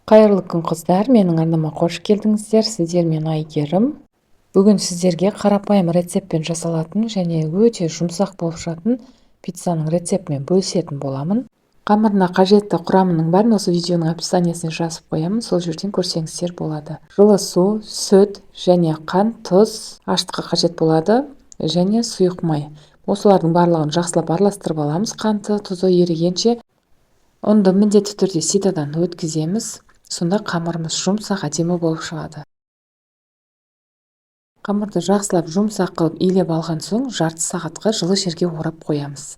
Қайырлы күн қыздар, менің арнама қош келдіңіздер. Сіздермен Айгерім. Бүгін сіздерге қарапайым рецептпен жасалатын және өте жұмсақ болып шығатын пиццаның рецептімен бөлісетін боламын. Қамырына қажетті құрамының бәрін осы видеоның описаниясына жазып қоямын, сол жерден көрсеңіздер болады. Жылы су, сүт және қант, тұз, ашытқыға қажет болады және сұйық май. Осылардың барлығын жақсылап араластырып аламыз. Қанты, тұзы ерігенше ұнды міндетті түрде ситадан өткіземіз. Сонда қамырымыз жұмсақ, әдемі болып шығады. Қамырды жақсылап жұмсақ қылып илеп алған соң жарты сағатқа жылы жерге орап қоямыз.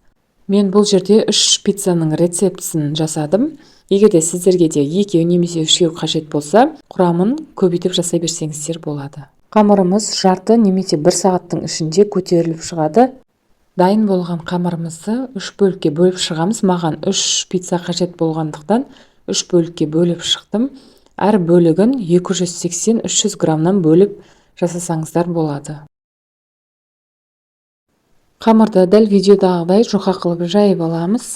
Мен бұл жерде 3 пиццаның рецептісін жасадым. Егер де сіздерге де 2 немесе 3 қажет болса, құрамын көбейтіп жасай берсеңіздер болады. Қамырымыз жарты немесе 1 сағаттың ішінде көтеріліп шығады. Дайын болған қамырымызды 3 бөлікке бөліп шығамыз. Маған 3 пицца қажет болғандықтан 3 бөлікке бөліп шықтым. Әр бөлігін 280-300 граммнан бөліп жасасаңыздар болады. Қамырды дәл видеодағыдай жұқа қылып жайып аламыз.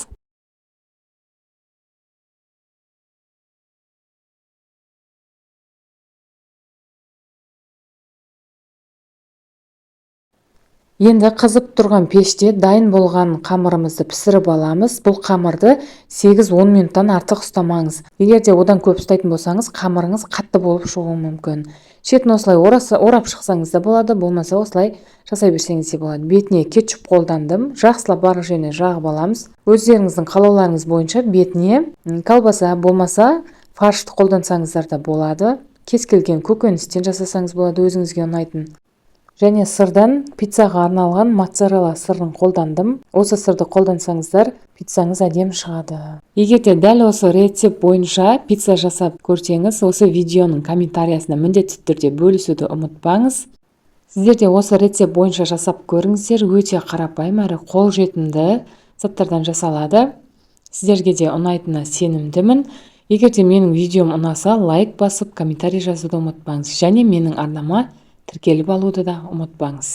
Енді қызып тұрған пеште дайын болған қамырымызды пісіріп аламыз. Бұл қамырды 8-10 минуттан артық ұстамаңыз. Егер де одан көп ұстайтын болсаңыз, қамырыңыз қатты болып шығуы мүмкін. Шетін осылай орап шықсаңыз да болады, болмаса осылай жасай берсеңіз де болады. Бетіне кетчуп қолдандым. Жақсылап барлық жеріне жағып аламыз. Өздеріңіздің қалауларыңыз бойынша бетіне колбаса болмаса фаршты қолдансаңыздар да болады. Кез келген көкөністен жасасаңыз болады, өзіңізге ұнайтын. Және сырдан пиццаға арналған моцарелла сырын қолдандым. Осы сырды қолдансаңыздар, пиццаңыз әдемі шығады. Егер де дәл осы рецепт бойынша пицца жасап көрсеңіз, осы видеоның комментариясына міндетті түрде бөлісуді ұмытпаңыз. Сіздер де осы рецепт бойынша жасап көріңіздер, өте қарапайым әрі қолжетімді заттардан жасалады. Сіздерге де ұнайтынына сенімдімін. Егер де менің видеом ұнаса, лайк басып, комментарий жазуды ұмытпаңыз. Және менің арнама тіркеліп алуды да ұмытпаңыз.